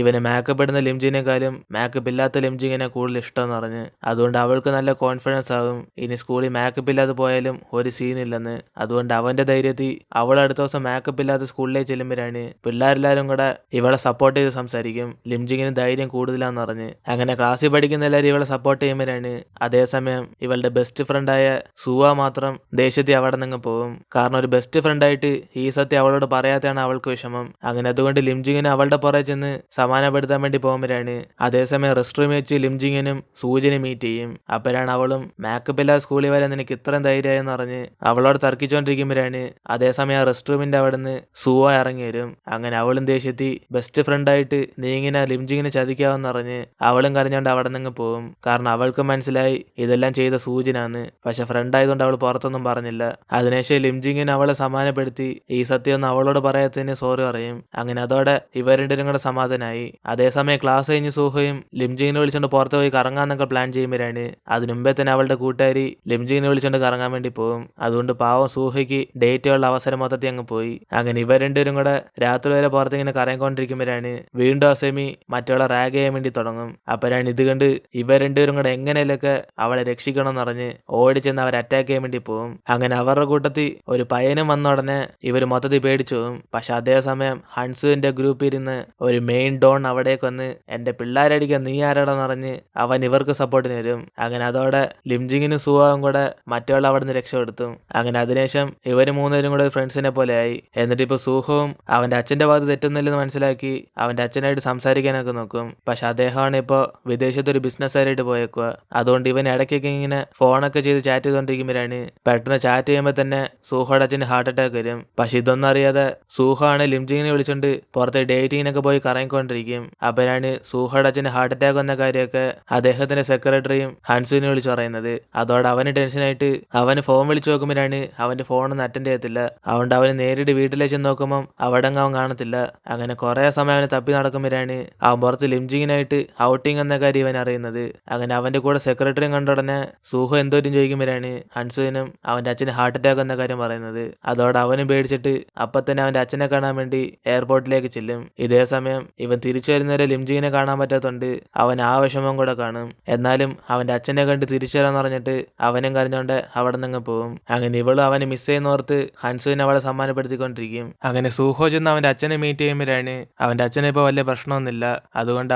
ഇവന് മേക്കപ്പ് ഇടുന്ന ലിംജിനേക്കാളും മേക്കപ്പ് ഇല്ലാത്ത ലിംജിങ്ങിനെ കൂടുതൽ ഇഷ്ടമെന്ന് പറഞ്ഞ്. അതുകൊണ്ട് അവൾക്ക് നല്ല കോൺഫിഡൻസ് ആകും ഇനി സ്കൂളിൽ മേക്കപ്പ് ഇല്ലാതെ പോയാലും ഒരു സീനില്ലെന്ന്. അതുകൊണ്ട് അവന്റെ ധൈര്യത്തിൽ അവൾ അടുത്ത ദിവസം മേക്കപ്പ് ഇല്ലാത്ത സ്കൂളിലേക്ക് ചെല്ലുമ്പോഴാണ് പിള്ളേരെല്ലാരും കൂടെ ഇവളെ സപ്പോർട്ട് ചെയ്ത് സംസാരിക്കും. ലിംജിങ്ങിന് ധൈര്യം കൂടുതലാന്ന് പറഞ്ഞ്. അങ്ങനെ ക്ലാസ്സിൽ പഠിക്കുന്ന എല്ലാവരും ഇവളെ സപ്പോർട്ട് ചെയ്യുമ്പോഴാണ് അതേസമയം ഇവളുടെ ബെസ്റ്റ് ഫ്രണ്ടായ സുവ മാത്രം ദേഷ്യത്തിൽ അവിടെ നിന്ന് പോകും. കാരണം ഒരു ബെസ്റ്റ് ഫ്രണ്ടായിട്ട് ഈ സത്യം അവളോട് പറയാത്തതാണ് അവൾക്ക് വിഷമം. അങ്ങനെ അതുകൊണ്ട് ലിംജിങ്ങിന് അവളുടെ പുറകെ ചെന്ന് സമാധാനപ്പെടുത്താൻ വേണ്ടി പോകുമ്പോഴാണ് അതേസമയം റെസ്റ്റ് റൂമിൽ വെച്ച് ലിംജിങ്ങിനും സൂചിനെ മീറ്റ് ചെയ്യും. അപ്പോഴാണ് അവളും മേക്കപ്പ് ഇല്ലാതെ സ്കൂളിൽ വരാൻ നിനക്ക് ഇത്രയും ധൈര്യമായെന്ന് പറഞ്ഞ് അവളോട് തർക്കിച്ചുകൊണ്ടിരിക്കുമ്പോഴാണ് അതേസമയം റെസ്റ്റ് റൂമിന്റെ അവിടെ നിന്ന് സുവ ഇറങ്ങി വരും. അങ്ങനെ അവളും ദേഷ്യത്തിൽ ബെസ്റ്റ് ഫ്രണ്ടായിട്ട് നീ ഇങ്ങനെ ലിംജിങ്ങിനെ ചതിക്കാവെന്ന് പറഞ്ഞ് അവളും കരഞ്ഞോണ്ട് അവിടെ നിന്ന് പോകും. കാരണം അവൾക്ക് മനസ്സിലായി ഇതെല്ലാം ചെയ്ത സൂചനാന്ന്. പക്ഷെ ഫ്രണ്ട് ആയതുകൊണ്ട് അവൾ പുറത്തൊന്നും പറഞ്ഞില്ല. അതിനുശേഷം ലിംജിങ്ങിന് അവളെ സമാധാനപ്പെടുത്തി ഈ സത്യമൊന്നും അവളോട് പറയാത്തതിന് സോറി പറയും. അങ്ങനെ അതോടെ ഇവർ രണ്ടുപേരും കൂടെ സമാധാനമായി. അതേസമയം ക്ലാസ് കഴിഞ്ഞ് സൂഹയും ലിംജിങ്ങിനെ വിളിച്ചുകൊണ്ട് പുറത്ത് പോയി കറങ്ങാന്നൊക്കെ പ്ലാൻ ചെയ്യുമ്പോഴാണ് അതിനുമ്പേ തന്നെ അവളുടെ കൂട്ടുകാരി ലിംജിങ്ങിനെ വിളിച്ചുകൊണ്ട് കറങ്ങാൻ വേണ്ടി പോകും. അതുകൊണ്ട് പാവം സൂഹയ്ക്ക് ഡേറ്റുകളുടെ അവസരം മൊത്തത്തിൽ അങ്ങ് പോയി. അങ്ങനെ ഇവർ രണ്ടുപേരും കൂടെ രാത്രി വരെ പുറത്തിങ്ങനെ കറങ്ങിക്കൊണ്ടിരിക്കുമ്പോഴാണ് വീണ്ടും അസമി മറ്റുള്ള റാഗ് ചെയ്യാൻ വേണ്ടി തുടങ്ങും. അപ്പോഴാണ് ഇത് കണ്ട് ഇവർ രണ്ടുപേരും കൂടെ എങ്ങനെയൊക്കെ അവളെ രക്ഷിക്കണമെന്ന് പറഞ്ഞ് ഓടിച്ചെന്ന് അവർ അറ്റാക്ക് ചെയ്യാൻ വേണ്ടി പോകും. അങ്ങനെ അവരുടെ കൂട്ടത്തിൽ ഒരു പയ്യനും വന്ന ഉടനെ ഇവർ മൊത്തത്തിൽ പേടിച്ചു പോകും. പക്ഷെ അതേസമയം ഹൺസുവിന്റെ ഗ്രൂപ്പിൽ ഇരുന്ന് ഒരു മെയിൻ ഡോൺ അവിടേക്ക് വന്ന് എന്റെ പിള്ളേരടിക്കാൻ നീ ആരാടെന്ന് പറഞ്ഞ് അവൻ ഇവർക്ക് സപ്പോർട്ടിന് വരും. അങ്ങനെ അതോടെ ലിംജിങ്ങിനും സുവാവും കൂടെ മറ്റുള്ള അവിടെ നിന്ന് രക്ഷപ്പെടുത്തും. അങ്ങനെ അതിനുശേഷം ഇവർ മൂന്നുപേരും കൂടെ ഫ്രണ്ട്സിനെ പോലെ ആയി. എന്നിട്ട് ഇപ്പൊ സൂഹവും അവന്റെ അച്ഛന്റെ ഭാഗത്ത് തെറ്റുന്നില്ലെന്ന് മനസ്സിലാക്കി അവന്റെ അച്ഛനായിട്ട് സംസാരിക്കാനൊക്കെ നോക്കും. പക്ഷെ അദ്ദേഹമാണ് ഇപ്പോൾ വിദേശത്തൊരു ബിസിനസ്സുകാരായിട്ട് പോയേക്കുക. അതുകൊണ്ട് ഇവൻ ഇടയ്ക്കൊക്കെ ഇങ്ങനെ ഫോണൊക്കെ ചെയ്ത് ചാറ്റ് ചെയ്തുകൊണ്ടിരിക്കുമ്പോഴാണ് പെട്ടെന്ന് ചാറ്റ് ചെയ്യുമ്പോൾ തന്നെ സൂഹയുടെ അച്ഛന് ഹാർട്ട് അറ്റാക്ക് വരും. പക്ഷെ ഇതൊന്നും അറിയാതെ സൂഹ ആണ് ലിംജിങ്ങിനെ വിളിച്ചോണ്ട് പുറത്ത് ഡേറ്റിങ്ങിനൊക്കെ പോയി കറങ്ങിക്കൊണ്ടിരിക്കും. അപ്പോഴാണ് സൂഹയുടെ അച്ഛന് ഹാർട്ട് അറ്റാക്ക് വന്ന കാര്യമൊക്കെ അദ്ദേഹത്തിന്റെ സെക്രട്ടറിയും ഹൻസുവിനെ വിളിച്ചു പറയുന്നത്. അതോടെ അവന് ടെൻഷനായിട്ട് അവന് ഫോൺ വിളിച്ചു നോക്കുമ്പോഴാണ് അവന്റെ ഫോണൊന്നും അറ്റൻഡ് ചെയ്യത്തില്ല. അതുകൊണ്ട് അവന് നേരിട്ട് വീട്ടിലേക്ക് ചെന്ന് നോക്കുമ്പോൾ അവിടെ അവൻ കാണത്തില്ല. അങ്ങനെ കുറെ സമയം അവന് തപ്പി നടക്കുമ്പോഴാണ് അവൻ പുറത്ത് ലിംജിങ്ങിനായിട്ട് ഔട്ടിങ് എന്ന കാര്യം ഇവൻ അറിയുന്നത്. അങ്ങനെ അവന്റെ കൂടെ സെക്രട്ടറിയും കണ്ട ഉടനെ സൂഹ എന്തോരും ചോദിക്കുമ്പോഴാണ് ഹൻസുവിനും അവന്റെ അച്ഛന് ഹാർട്ട് അറ്റാക്ക് എന്ന കാര്യം പറയുന്നത്. അതോടെ അവനും പേടിച്ചിട്ട് അപ്പൊ തന്നെ അവന്റെ അച്ഛനെ കാണാൻ വേണ്ടി എയർപോർട്ടിലേക്ക് ചെല്ലും. ഇതേ സമയം ഇവൻ തിരിച്ചു വരുന്നവരെ ലിംജിങ്ങിനെ കാണാൻ പറ്റാത്തോണ്ട് അവൻ ആ വിഷമം കൂടെ കാണും. എന്നാലും അവന്റെ അച്ഛനെ കണ്ട് തിരിച്ചു വരാന്ന് പറഞ്ഞിട്ട് അവനും കരഞ്ഞോണ്ട് അവിടെ നിന്ന് പോകും. അങ്ങനെ ഇവളും അവന് മിസ് ചെയ്യുന്നോർത്ത് ഹൻസുവിനെ അവളെ സമ്മാനപ്പെടുത്തിക്കൊണ്ടിരിക്കും. അങ്ങനെ സൂഹോ ചെന്ന് അവന്റെ അച്ഛനെ മീറ്റ് ചെയ്യുമ്പോഴാണ് അവന്റെ അച്ഛനെ ഇപ്പൊ വലിയ പ്രശ്നമൊന്നുമില്ല. അതുകൊണ്ട്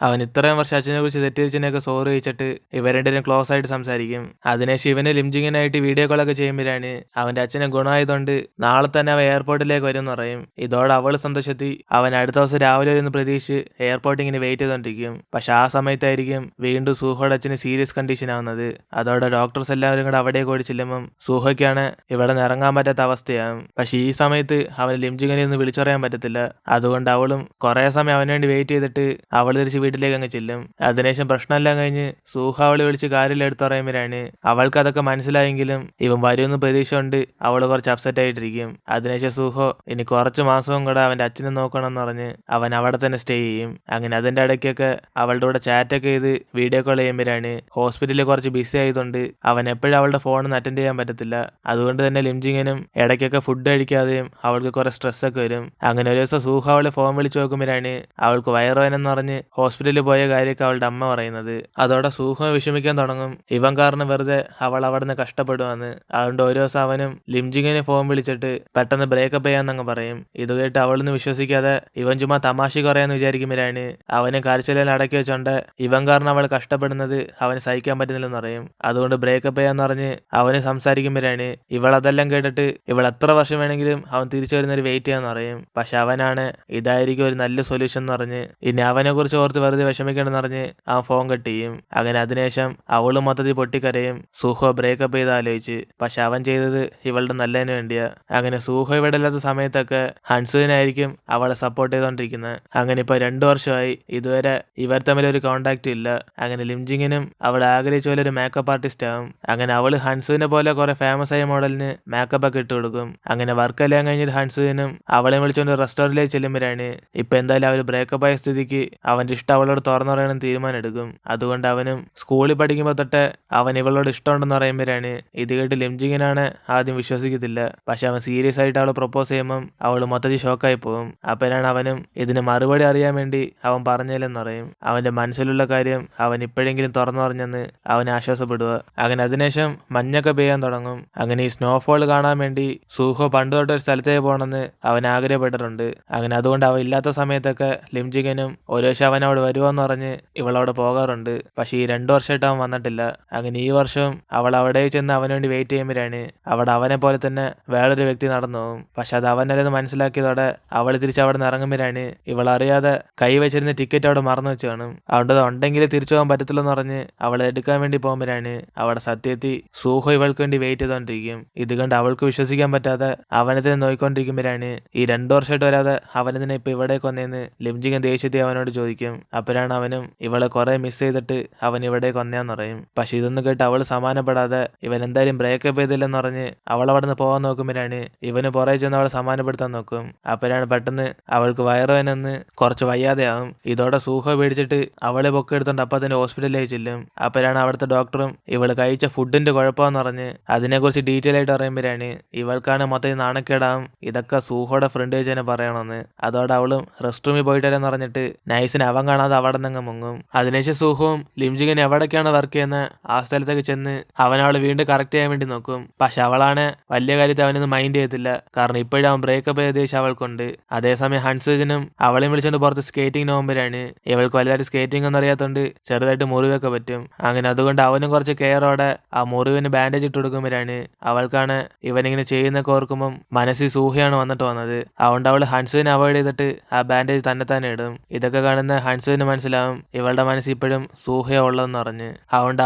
അവൻ ഇത്രയും വർഷം അച്ഛനെ കുറിച്ച് തെറ്റിദ്ധരിച്ചതിനൊക്കെ സോറി ചോദിച്ചിട്ട് ഇവർ രണ്ടുപേരും ക്ലോസ് ആയിട്ട് സംസാരിക്കും. അതിനുശേഷം ഇവന് ലിംജിങ്ങിനായിട്ട് വീഡിയോ കോളൊക്കെ ചെയ്യുമ്പോഴാണ് അവന്റെ അച്ഛനെ ഗുണമായതുകൊണ്ട് നാളെ തന്നെ അവൻ എയർപോർട്ടിലേക്ക് വരും എന്ന് പറയും. ഇതോടെ അവള് സന്തോഷത്തിൽ അവൻ അടുത്ത ദിവസം രാവിലെ വരുന്ന പ്രതീക്ഷിച്ച് എയർപോർട്ടിൽ ഇങ്ങനെ വെയിറ്റ് ചെയ്തോണ്ടിരിക്കും. പക്ഷെ ആ സമയത്തായിരിക്കും വീണ്ടും സൂഹയുടെ അച്ഛന് സീരിയസ് കണ്ടീഷൻ ആവുന്നത്. അതോടെ ഡോക്ടേഴ്സ് എല്ലാവരും കൂടെ അവിടേക്ക് ഓടി ചെല്ലുമ്പം സൂഹയ്ക്കാണ് ഇവിടെ നിന്ന് ഇറങ്ങാൻ പറ്റാത്ത അവസ്ഥയാകും. പക്ഷെ ഈ സമയത്ത് അവന് ലിംജിങ്ങിനെ ഒന്ന് വിളിച്ചു പറയാൻ പറ്റത്തില്ല. അതുകൊണ്ട് അവളും കുറെ സമയം അവന് വേണ്ടി വെയിറ്റ് ചെയ്തിട്ട് അവൾ തിരിച്ച് വീട്ടിലേക്ക് അങ്ങ് ചെല്ലും. അതിനുശേഷം പ്രശ്നമെല്ലാം കഴിഞ്ഞ് സൂഹ അവളെ വിളിച്ച് കാര്യമെല്ലാം എടുത്തു പറയുമ്പോഴാണ് അവൾക്ക് അതൊക്കെ മനസ്സിലായെങ്കിലും ഇവൻ വരുമെന്ന് പ്രതീക്ഷ കൊണ്ട് അവള് കുറച്ച് അപ്സെറ്റ് ആയിട്ടിരിക്കും. അതിനുശേഷം സൂഹോ ഇനി കുറച്ച് മാസവും കൂടെ അവന്റെ അച്ഛനെ നോക്കണം എന്ന് പറഞ്ഞ് അവൻ അവിടെ തന്നെ സ്റ്റേ ചെയ്യും. അങ്ങനെ അതിന്റെ ഇടയ്ക്കൊക്കെ അവളുടെ കൂടെ ചാറ്റൊക്കെ ചെയ്ത് വീഡിയോ കോൾ ചെയ്യുമ്പോഴാണ് ഹോസ്പിറ്റലിൽ കുറച്ച് ബിസി ആയതുകൊണ്ട് അവൻ എപ്പോഴും അവളുടെ ഫോണിൽ അറ്റൻഡ് ചെയ്യാൻ പറ്റത്തില്ല. അതുകൊണ്ട് തന്നെ ലിംജിങ്ങിനും ഇടയ്ക്കൊക്കെ ഫുഡ് കഴിക്കാതെയും അവൾക്ക് കുറെ സ്ട്രെസ് ഒക്കെ വരും. അങ്ങനെ ഒരു ദിവസം സൂഹ അവളെ ഫോൺ വിളിച്ചു നോക്കുമ്പോഴാണ് അവൾക്ക് വയറുവേനെന്ന് പറഞ്ഞ് ഹോസ്പിറ്റലിൽ പോയ കാര്യമൊക്കെ അവളുടെ അമ്മ പറയുന്നത്. അതോടെ സൂഹ വിഷമിക്കാൻ തുടങ്ങും. ഇവൻ കാരണം വെറുതെ അവൾ അവിടെ നിന്ന് കഷ്ടപ്പെടുവാന്ന്. അതുകൊണ്ട് ഒരു ദിവസം അവനും ലിംജിങ്ങിനെ ഫോൺ വിളിച്ചിട്ട് പെട്ടെന്ന് ബ്രേക്കപ്പ് ചെയ്യാന്നങ്ങ് പറയും. ഇത് കേട്ട് അവളൊന്നും വിശ്വസിക്കാതെ ഇവൻ ചുമ്മാ തമാശക്ക് പറയാന്ന് വിചാരിക്കുമ്പോഴാണ് അവന് കരച്ചിലെല്ലാം അടക്കി വെച്ചോണ്ട് ഇവൻ കാരണം അവൾ കഷ്ടപ്പെടുന്നത് അവന് സഹിക്കാൻ പറ്റുന്നില്ലെന്ന് പറയും. അതുകൊണ്ട് ബ്രേക്കപ്പ് ചെയ്യാന്ന് പറഞ്ഞ് അവന് സംസാരിക്കുമ്പോഴാണ് ഇവൾ അതെല്ലാം കേട്ടിട്ട് ഇവൾ എത്ര വർഷം വേണമെങ്കിലും അവൻ തിരിച്ചു വരുന്നൊരു വെയിറ്റ് ചെയ്യാന്ന് പറയും. പക്ഷെ അവനാണ് ഇതായിരിക്കും ഒരു നല്ല സൊല്യൂഷൻ എന്ന് പറഞ്ഞ് ഇനി അവനെ കുറിച്ച് ഓർത്ത് വെറുതെ വിഷമിക്കണമെന്ന് പറഞ്ഞ് അവൻ ഫോൺ കട്ട് ചെയ്യും. അങ്ങനെ അതിനുശേഷം അവളും മൊത്തത്തിൽ പൊട്ടിക്കരയും. സൂഹോ ബ്രേക്കപ്പ് ചെയ്ത് ആലോചിച്ച്. പക്ഷെ അവൻ ചെയ്തത് ഇവളുടെ നല്ലതിന് വേണ്ടിയാ. അങ്ങനെ സൂഹോ ഇവിടെ ഇല്ലാത്ത സമയത്തൊക്കെ ഹൻസുവിനായിരിക്കും അവളെ സപ്പോർട്ട് ചെയ്തോണ്ടിരിക്കുന്നത്. അങ്ങനെ ഇപ്പൊ 2 വർഷമായി ഇതുവരെ ഇവർ തമ്മിൽ ഒരു കോണ്ടാക്ട് ഇല്ല. അങ്ങനെ ലിംജിങ്ങിനും അവൾ ആഗ്രഹിച്ച പോലെ ഒരു മേക്കപ്പ് ആർട്ടിസ്റ്റ് ആവും. അങ്ങനെ അവള് ഹൻസുവിനെ പോലെ കുറെ ഫേമസ് ആയ മോഡലിന് മേക്കപ്പ് ഒക്കെ ഇട്ട് കൊടുക്കും. അങ്ങനെ വർക്കെല്ലാം കഴിഞ്ഞിട്ട് ഹൻസുവിനും അവളെ വിളിച്ചുകൊണ്ട് റെസ്റ്റോറന്റിലേക്ക് ചെല്ലുമ്പോഴാണ് ഇപ്പൊ എന്തായാലും അവർ ബ്രേക്കപ്പ് ആയ സ്ഥിതിക്ക് അവന്റെ ഇഷ്ടം അവളോട് തുറന്നു പറയണമെന്ന് തീരുമാനം എടുക്കും. അതുകൊണ്ട് അവനും സ്കൂളിൽ പഠിക്കുമ്പോൾ തൊട്ട് അവൻ ഇവളോട് ഇഷ്ടമുണ്ടെന്ന് പറയുമ്പോഴാണ് ഇത് കേട്ട് ലിംജിങ്ങിനാണ് ആദ്യം വിശ്വസിക്കത്തില്ല. പക്ഷെ അവൻ സീരിയസ് ആയിട്ട് അവളെ പ്രപ്പോസ് ചെയ്യുമ്പം അവൾ മൊത്തത്തിൽ ഷോക്കായി പോകും. അപ്പോഴാണ് അവനും ഇതിന് മറുപടി കൂടി അറിയാൻ വേണ്ടി അവൻ പറഞ്ഞില്ലെന്നറിയും. അവന്റെ മനസ്സിലുള്ള കാര്യം അവൻ ഇപ്പോഴെങ്കിലും തുറന്നു പറഞ്ഞെന്ന് അവൻ ആശ്വാസപ്പെടുക. അങ്ങനെ അതിനുശേഷം മഞ്ഞൊക്കെ പെയ്യാൻ തുടങ്ങും. അങ്ങനെ ഈ സ്നോഫോൾ കാണാൻ വേണ്ടി സൂഹോ പണ്ട് തൊട്ടൊരു സ്ഥലത്തേക്ക് പോകണമെന്ന് അവൻ ആഗ്രഹപ്പെട്ടിട്ടുണ്ട്. അങ്ങനെ അതുകൊണ്ട് അവൻ ഇല്ലാത്ത സമയത്തൊക്കെ ലിംജിങ്ങനും ഒരു പക്ഷെ അവൻ അവിടെ വരുമെന്ന് പറഞ്ഞ് ഇവളവിടെ പോകാറുണ്ട്. പക്ഷെ ഈ 2 വർഷമായിട്ട് അവൻ വന്നിട്ടില്ല. അങ്ങനെ ഈ വർഷം അവൾ അവിടെ ചെന്ന് അവന് വേണ്ടി വെയിറ്റ് ചെയ്യുമ്പോഴാണ് അവിടെ അവനെ പോലെ തന്നെ വേറൊരു വ്യക്തി നടന്നു പോകും. പക്ഷെ അത് അവനല്ലെന്ന് മനസ്സിലാക്കിയതോടെ അവൾ തിരിച്ച് അവിടെ നിന്ന് ഇറങ്ങുമ്പോഴാണ് ഇവൾ അറിയാതെ കൈ വെച്ചിരുന്ന ടിക്കറ്റ് അവിടെ മറന്നു വെച്ച് കാണും. അതുകൊണ്ട് അത് ഉണ്ടെങ്കിൽ തിരിച്ചു പോകാൻ പറ്റത്തില്ലെന്ന് പറഞ്ഞ് അവളെ എടുക്കാൻ വേണ്ടി പോകുമ്പോഴാണ് അവിടെ സത്യത്തിൽ സൂഹോ ഇവൾക്ക് വേണ്ടി വെയിറ്റ് ചെയ്തുകൊണ്ടിരിക്കും. ഇത് കണ്ട് അവൾക്ക് വിശ്വസിക്കാൻ പറ്റാതെ അവനെ തന്നെ നോക്കിക്കൊണ്ടിരിക്കുമ്പോഴാണ് ഈ 2 വർഷമായിട്ട് വരാതെ അവനെതിനെ ഇപ്പൊ ഇവിടേക്ക് വന്നേന്ന് ലിംജിങ്ങൻ ദേഷ്യത്തിൽ അവനോട് ചോദിക്കും. അപ്പോഴാണ് അവനും ഇവളെ കുറെ മിസ് ചെയ്തിട്ട് അവൻ ഇവിടേക്ക് വന്നേന്ന് പറയും. പക്ഷെ ഇതൊന്നും കേട്ട് അവൾ സമാനപ്പെടാതെ ഇവൻ എന്തായാലും ബ്രേക്കപ്പ് ചെയ്തില്ലെന്ന് പറഞ്ഞ് അവൾ അവിടെ നിന്ന് പോകാൻ നോക്കുമ്പോഴാണ് ഇവന് പുറകെ ചെന്ന് അവളെ സമാനപ്പെടുത്താൻ നോക്കും. അപ്പോഴാണ് പെട്ടെന്ന് അവൾക്ക് വയറുവേനെന്ന് കുറച്ച് വയ്യാതെയാവും. ഇതോടെ സൂഹോ പേടിച്ചിട്ട് അവളെ പൊക്കെടുത്തോണ്ട് അപ്പം തന്നെ ഹോസ്പിറ്റലിലേക്ക് ചെല്ലും. അപ്പോഴാണ് അവിടുത്തെ ഡോക്ടറും ഇവള് കഴിച്ച ഫുഡിന്റെ കുഴപ്പമെന്ന് പറഞ്ഞ് അതിനെക്കുറിച്ച് ഡീറ്റെയിൽ ആയിട്ട് പറയുമ്പോഴാണ് ഇവൾക്കാണ് മൊത്തം നാണക്കേടാവും ഇതൊക്കെ സൂഹോയുടെ ഫ്രണ്ട് വെച്ച് തന്നെ പറയണമെന്ന്. അതോടെ അവളും റെസ്റ്റ് റൂമിൽ പോയിട്ടല്ലെന്ന് പറഞ്ഞിട്ട് നൈസിന് അവൻ കാണാതെ അവിടെ നിന്ന് മുങ്ങും. അതിനുശേഷം സൂഹോവും ലിംജിങ്ങൻ എവിടേക്കാണ് വർക്ക് ചെയ്യുന്ന ആ സ്ഥലത്തേക്ക് ചെന്ന് അവനവളെ വീണ്ടും കറക്റ്റ് ചെയ്യാൻ വേണ്ടി നോക്കും. പക്ഷെ അവളാണ് വലിയ കാര്യത്തിൽ അവനൊന്നും മൈൻഡ് ചെയ്യത്തില്ല. കാരണം ഇപ്പോഴും അവൻ ബ്രേക്കപ്പ് ചെയ്ത ദേഷ്യം അവൾക്കുണ്ട്. അതേസമയം ഹൻസേജനും അവളെയും വിളിച്ചുകൊണ്ട് പുറത്ത് സ്കേറ്റിംഗ് പോകുമ്പോഴാണ് ഇവൾക്ക് വലുതായിട്ട് സ്കേറ്റിംഗ് ഒന്നും അറിയാത്തതുകൊണ്ട് ചെറുതായിട്ട് മുറിവൊക്കെ പറ്റും. അങ്ങനെ അതുകൊണ്ട് അവനും കുറച്ച് കെയറോടെ ആ മുറിവിന് ബാൻഡേജ് ഇട്ട് കൊടുക്കുമ്പോഴാണ് അവൾക്കാണ് ഇവനിങ്ങനെ ചെയ്യുന്നൊക്കെ ഓർക്കുമ്പം മനസ്സിൽ സൂഹയാണ് വന്നിട്ട് വന്നത്. അതുകൊണ്ട് അവൾ ഹൻസുവിനെ അവോയ്ഡ് ചെയ്തിട്ട് ആ ബാൻഡേജ് തന്നെ ഇടും. ഇതൊക്കെ കാണുന്ന ഹൻസുവിന് മനസ്സിലാവും ഇവളുടെ മനസ്സിൽ ഇപ്പോഴും സൂഹയോ ഉള്ളതെന്ന് പറഞ്ഞ്. അതുകൊണ്ട്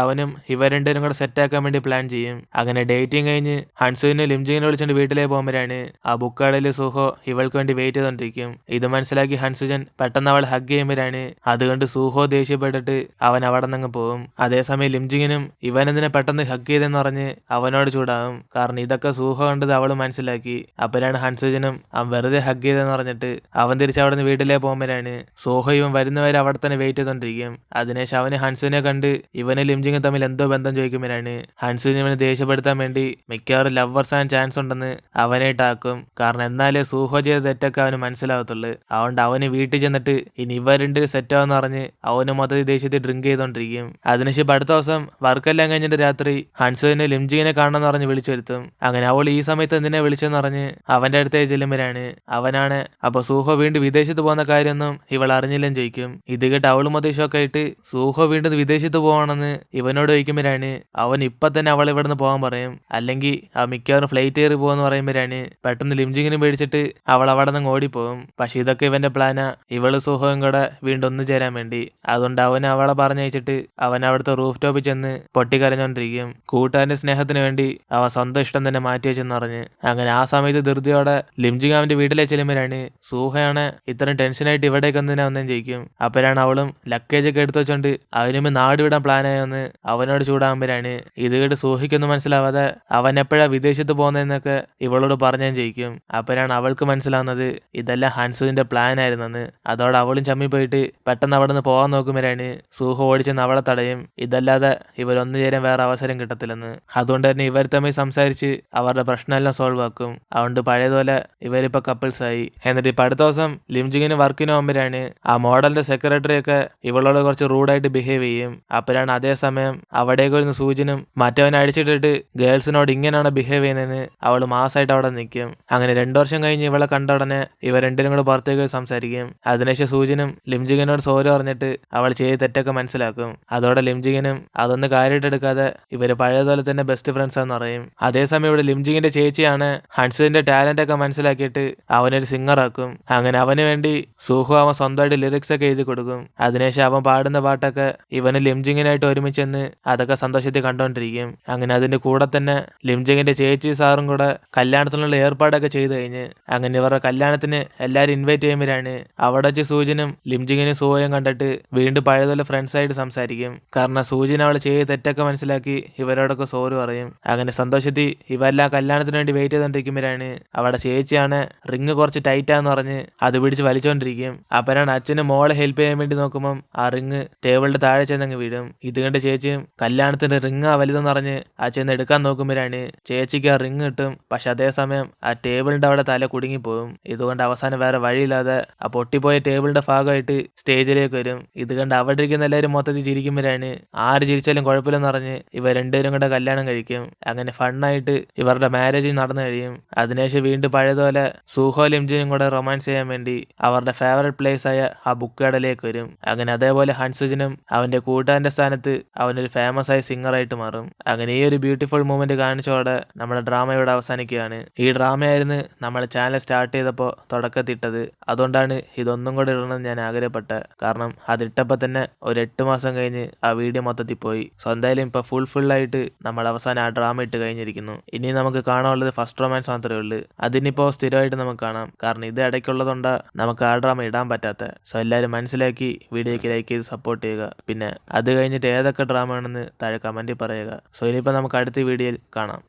അവനും ഇവർ രണ്ടുപേരും കൂടെ സെറ്റാക്കാൻ വേണ്ടി പ്ലാൻ ചെയ്യും. അങ്ങനെ ഡേറ്റിംഗ് കഴിഞ്ഞ് ഹൻസുവിനെ ലിംജിങ്ങിനെ വിളിച്ചുകൊണ്ട് വീട്ടിലേക്ക് പോകുമ്പോഴാണ് ആ ബുക്ക് കടയിൽ സൂഹോ ഇവൾക്ക് വേണ്ടി വെയിറ്റ് ചെയ്തോണ്ടിരിക്കും. ഇത് മനസ്സിലാക്കി ഹൻസുജൻ പെട്ടെന്ന് അവൾ ഹഗ് ചെയ്യുമ്പോഴാണ് അതുകൊണ്ട് സൂഹോ ദേഷ്യപ്പെട്ടിട്ട് അവൻ അവിടെ നിന്ന് പോകും. അതേസമയം ലിംജിങ്ങിനും ഇവനെന്തിനെ പെട്ടെന്ന് ഹഗ് ചെയ്തെന്ന് പറഞ്ഞ് അവനോട് ചൂടാവും. കാരണം ഇതൊക്കെ സൂഹോ കണ്ടത് അവൾ മനസ്സിലാക്കി. അപ്പോഴാണ് ഹൻസുജനും അവൻ വെറുതെ ഹഗ് ചെയ്തെന്ന് പറഞ്ഞിട്ട് അവൻ തിരിച്ച് അവിടെ നിന്ന് വീട്ടിലേക്ക് പോകുമ്പോഴാണ് സൂഹോ ഇവൻ വരുന്നവരെ അവിടെ തന്നെ വെയിറ്റ് ചെയ്തോണ്ടിരിക്കും. അതിനുശേഷം അവന് ഹൻസുവിനെ കണ്ട് ഇവന് ലിംജിങ്ങും തമ്മിൽ എന്തോ ബന്ധം ചോദിക്കുമ്പോഴാണ് ഹൻസുവിനെ ഇവനെ ദേഷ്യപ്പെടുത്താൻ വേണ്ടി മിക്കവാറും ലവേഴ്സ് ആൻഡ് ചാൻസ് ഉണ്ടെന്ന് അവനായിട്ടാക്കും. കാരണം എന്നാലേ സൂഹോ ചെയ്ത തെറ്റൊക്കെ അവന് മനസ്സിലാവത്തുള്ളൂ. അതുകൊണ്ട് അവന് വീട്ടിൽ ചെന്നിട്ട് ഇനി ഇവ രണ്ടുപേരും സെറ്റാവെന്ന് പറഞ്ഞ് അവന് മൊത്തത്തിൽ ദേഷ്യത്തിൽ ഡ്രിങ്ക് ചെയ്തോണ്ടിരിക്കും. അതിനുശേഷം അടുത്ത ദിവസം വർക്കെല്ലാം കഴിഞ്ഞിട്ട് രാത്രി ഹൻസുവിനെ ലിംജിങ്ങിനെ കാണണമെന്ന് പറഞ്ഞ് വിളിച്ചു വരുത്തും. അങ്ങനെ അവൾ ഈ സമയത്ത് എന്തിനെ വിളിച്ചെന്ന് പറഞ്ഞ് അവന്റെ അടുത്തേക്ക് ചെല്ലുമ്പോഴാണ് അവനാണ് അപ്പൊ സൂഹോ വീണ്ടും വിദേശത്ത് പോകുന്ന കാര്യമൊന്നും ഇവൾ അറിഞ്ഞില്ലെന്ന് ചോദിക്കും. ഇത് കേട്ട് അവൾ മൊത്തം ഷോക്ക് ആയിട്ട് സൂഹോ വീണ്ടും വിദേശത്ത് പോകണമെന്ന് ഇവനോട് ചോദിക്കുമ്പോഴാണ് അവൻ ഇപ്പൊ തന്നെ അവൾ ഇവിടെ നിന്ന് പോകാൻ പറയും. അല്ലെങ്കിൽ ആ മിക്കവാറും ഫ്ലൈറ്റ് കയറി പോകാന്ന് പറയുമ്പോഴാണ് പെട്ടെന്ന് ലിംജിങ്ങിനെ പേടിച്ചിട്ട് അവൾ അവിടെ നിന്ന് ഓടിപ്പോകും. പക്ഷെ ഇതൊക്കെ ഇവന്റെ പ്ലാനാ, ഇവള് സൂഹോയും കൂടെ വീണ്ടും ഒന്നു ചേരാൻ വേണ്ടി. അതുകൊണ്ട് അവൻ അവളെ പറഞ്ഞയച്ചിട്ട് അവൻ അവിടുത്തെ റൂഫ് ടോപ്പിൽ ചെന്ന് പൊട്ടിക്കരഞ്ഞോണ്ടിരിക്കും. കൂട്ടുകാരന്റെ സ്നേഹത്തിന് വേണ്ടി അവൻ സ്വന്തം ഇഷ്ടം തന്നെ മാറ്റി വെച്ചെന്ന് പറഞ്ഞ്. അങ്ങനെ ആ സമയത്ത് ധൃതിയോടെ ലിംജിങ് അവന്റെ വീട്ടിലേക്ക് ചെല്ലുമ്പോഴാണ് സൂഹയാണ് ഇത്രയും ടെൻഷനായിട്ട് ഇവിടേക്ക് എന്തിനാ വന്നേന്ന് ചോദിക്കും. അപ്പോഴാണ് അവളും ലഗേജ് ഒക്കെ എടുത്തു വെച്ചോണ്ട് അവനുമ്പ് നാട് വിടാൻ പ്ലാനായെന്ന് അവനോട് ചൂടാകുമ്പോഴാണ് ഇത് കേട്ട് സൂഹിക്കൊന്നും മനസ്സിലാവാതെ അവൻ എപ്പോഴാ വിദേശത്ത് പോകുന്നതെന്നൊക്കെ ഇവളോട് പറഞ്ഞെന്ന് ചോദിക്കും. അപ്പോഴാണ് അവൾക്ക് മനസ്സിലാവുന്നത് ഇതെല്ലാം ഹൻസുവിന്റെ പ്ലാൻ ആയിരുന്നെന്ന്. അതോടെ അവളും ചമ്മി പോയിട്ട് പെട്ടെന്ന് അവിടെ നിന്ന് പോകാൻ നോക്കുമ്പോഴാണ് സൂഹോ ഓടിച്ചെന്ന് അവളെ തടയും. ഇതല്ലാതെ ഇവരൊന്നു ചേരാൻ വേറെ അവസരം കിട്ടത്തില്ലെന്ന്. അതുകൊണ്ട് തന്നെ ഇവർ തമ്മിൽ സംസാരിച്ച് അവരുടെ പ്രശ്നമെല്ലാം സോൾവ് ആക്കും. അതുകൊണ്ട് പഴയതുപോലെ ഇവരിപ്പോ കപ്പിൾസ് ആയി. എന്നിട്ട് ഇപ്പൊ അടുത്ത ദിവസം ലിംജിങ്ങിന് വർക്കിന് പോകുമ്പോഴാണ് ആ മോഡലിന്റെ സെക്രട്ടറി ഒക്കെ ഇവളോട് കുറച്ച് റൂഡായിട്ട് ബിഹേവ് ചെയ്യും. അപ്പോഴാണ് അതേസമയം അവിടേക്ക് വരുന്ന സൂചനും മറ്റവനെ അടിച്ചിട്ടിട്ട് ഗേൾസിനോട് ഇങ്ങനെയാണ് ബിഹേവ് ചെയ്യുന്നതെന്ന് അവൾ മാസമായിട്ട് അവിടെ നിൽക്കും. അങ്ങനെ 2 വർഷം കഴിഞ്ഞ് ഇവളെ കണ്ട ഉടനെ ഇവർ രണ്ടിനും കൂടെ പുറത്തേക്ക് സംസാരിക്കും. അതിനുശേഷം സൂചനും ലിംജിങ്ങിനോട് സോറി പറഞ്ഞിട്ട് അവൾ ചെയ്ത് തെറ്റൊക്കെ മനസ്സിലാക്കും. അതോടെ ലിംജിങ്ങിനും അതൊന്ന് കാര്യമായിട്ട് എടുക്കാതെ ഇവര് പഴയതുപോലെ തന്നെ ബെസ്റ്റ് ഫ്രണ്ട്സ് ആണെന്ന് പറയും. അതേസമയം ഇവിടെ ലിംജിങ്ങിന്റെ ചേച്ചിയാണ് ഹൻസുവിന്റെ ടാലന്റ് ഒക്കെ മനസ്സിലാക്കിയിട്ട് അവനൊരു സിംഗർ ആക്കും. അങ്ങനെ അവന് വേണ്ടി സൂഹോ അവൻ സ്വന്തമായിട്ട് ലിറിക്സ് ഒക്കെ എഴുതി കൊടുക്കും. അതിനുശേഷം അവൻ പാടുന്ന പാട്ടൊക്കെ ഇവന് ലിംജിങ്ങിനായിട്ട് ഒരുമിച്ചെന്ന് അതൊക്കെ സന്തോഷത്തിൽ കണ്ടോണ്ടിരിക്കും. അങ്ങനെ അതിന്റെ കൂടെ തന്നെ ലിംജിങ്ങിന്റെ ചേച്ചി സാറും കൂടെ കല്യാണത്തിനുള്ള ഏർപ്പാടൊക്കെ ചെയ്തു കഴിഞ്ഞ് അങ്ങനെ ഇവരുടെ കല്യാണത്തിന് എല്ലാരും ഇൻവൈറ്റ് ചെയ്യുമ്പോഴാണ് അവിടെ വെച്ച് സൂചനും ലിംജിങ്ങിനും സൂഹയും കണ്ടിട്ട് വീണ്ടും പഴയതുപോലെ ഫ്രണ്ട്സ് ആയിട്ട് സംസാരിക്കും. കാരണം സൂചന അവൾ ചെയ്ത തെറ്റൊക്കെ മനസ്സിലാക്കി ഇവരോടൊക്കെ സോറി പറയും. അങ്ങനെ സന്തോഷത്തിൽ ഇവരെല്ലാം കല്യാണത്തിന് വേണ്ടി വെയിറ്റ് ചെയ്തോണ്ടിരിക്കുമ്പോഴാണ് അവിടെ ചേച്ചിയാണ് റിങ് കുറച്ച് ടൈറ്റാന്ന് പറഞ്ഞ് അത് പിടിച്ച് വലിച്ചോണ്ടിരിക്കും. അപ്പനാണ് അച്ഛന് മോളെ ഹെൽപ്പ് ചെയ്യാൻ വേണ്ടി നോക്കുമ്പോൾ ആ റിങ് ടേബിളിന്റെ താഴെ ചെന്നങ്ങ് വീഴും. ഇത് കണ്ട് ചേച്ചിയും കല്യാണത്തിന്റെ റിങ് വലുതെന്ന് പറഞ്ഞ് അച്ഛൻ എടുക്കാൻ നോക്കുമ്പോഴാണ് ചേച്ചിക്ക് ആ റിങ് കിട്ടും. പക്ഷെ അതേസമയം ആ ടേബിളിന്റെ അവിടെ തല കുടുങ്ങിപ്പോകും. ഇതുകൊണ്ട് അവസാനം വേറെ വഴിയില്ലാതെ ആ പൊട്ടിപ്പോയ ടേബിളിന്റെ ഭാഗമായിട്ട് സ്റ്റേജിലേക്ക് വരും. ഇത് കണ്ട് അവിടെ ഇരിക്കുന്ന എല്ലാവരും മൊത്തത്തിൽ ചിരിക്കുമ്പോഴാണ് ആര് ചിരിച്ചാലും കുഴപ്പമില്ലെന്ന് പറഞ്ഞ് ഇവർ രണ്ടുപേരും കൂടെ കല്യാണം കഴിക്കും. അങ്ങനെ ഫണ്ണായിട്ട് ഇവരുടെ മാരേജ് നടന്നു കഴിയും. അതിനുശേഷം വീണ്ടും പഴയതുപോലെ സൂഹോ ലിംജിനും കൂടെ റൊമാൻസ് ചെയ്യാൻ വേണ്ടി അവരുടെ ഫേവറേറ്റ് പ്ലേസ് ആയ ആ ബുക്ക് കടയിലേക്ക് വരും. അങ്ങനെ അതേപോലെ ഹൻസുജിനും അവന്റെ കൂട്ടുകാരന്റെ സ്ഥാനത്ത് അവനൊരു ഫേമസ് ആയ സിംഗറായിട്ട് മാറും. അങ്ങനെ ഈ ഒരു ബ്യൂട്ടിഫുൾ മൂമെന്റ് കാണിച്ചോടെ നമ്മുടെ ഡ്രാമ ഇവിടെ അവസാനിക്കുകയാണ്. ഈ ഡ്രാമയായിരുന്നു നമ്മുടെ ചാനൽ സ്റ്റാർട്ട് ചെയ്തപ്പോൾ തുടക്കത്തിട്ടത്. അതുകൊണ്ടാണ് ഇതൊന്നും കൂടെ ഇടണമെന്ന് ഞാൻ ആഗ്രഹപ്പെട്ടത്. കാരണം അതിട്ടപ്പോൾ തന്നെ ഒരു 8 മാസം കഴിഞ്ഞ് ആ വീഡിയോ മൊത്തത്തിൽ പോയി. സോ എന്തായാലും ഇപ്പോൾ ഫുള്ളായിട്ട് നമ്മൾ അവസാനം ആ ഡ്രാമ ഇട്ട് കഴിഞ്ഞിരിക്കുന്നു. ഇനി നമുക്ക് കാണാനുള്ളത് ഫസ്റ്റ് റൊമാൻസ് മാത്രമേ ഉള്ളൂ. അതിനിപ്പോൾ സ്ഥിരമായിട്ട് നമുക്ക് കാണാം. കാരണം ഇത് ഇടയ്ക്കുള്ളതുകൊണ്ടാണ് നമുക്ക് ആ ഡ്രാമ ഇടാൻ പറ്റാത്ത. സോ എല്ലാവരും മനസ്സിലാക്കി വീഡിയോയ്ക്ക് ലൈക്ക് ചെയ്ത് സപ്പോർട്ട് ചെയ്യുക. പിന്നെ അത് കഴിഞ്ഞിട്ട് ഏതൊക്കെ ഡ്രാമ ആണെന്ന് താഴെ കമൻറ്റിൽ പറയുക. സോ ഇനിയിപ്പോൾ നമുക്ക് അടുത്ത വീഡിയോയിൽ കാണാം.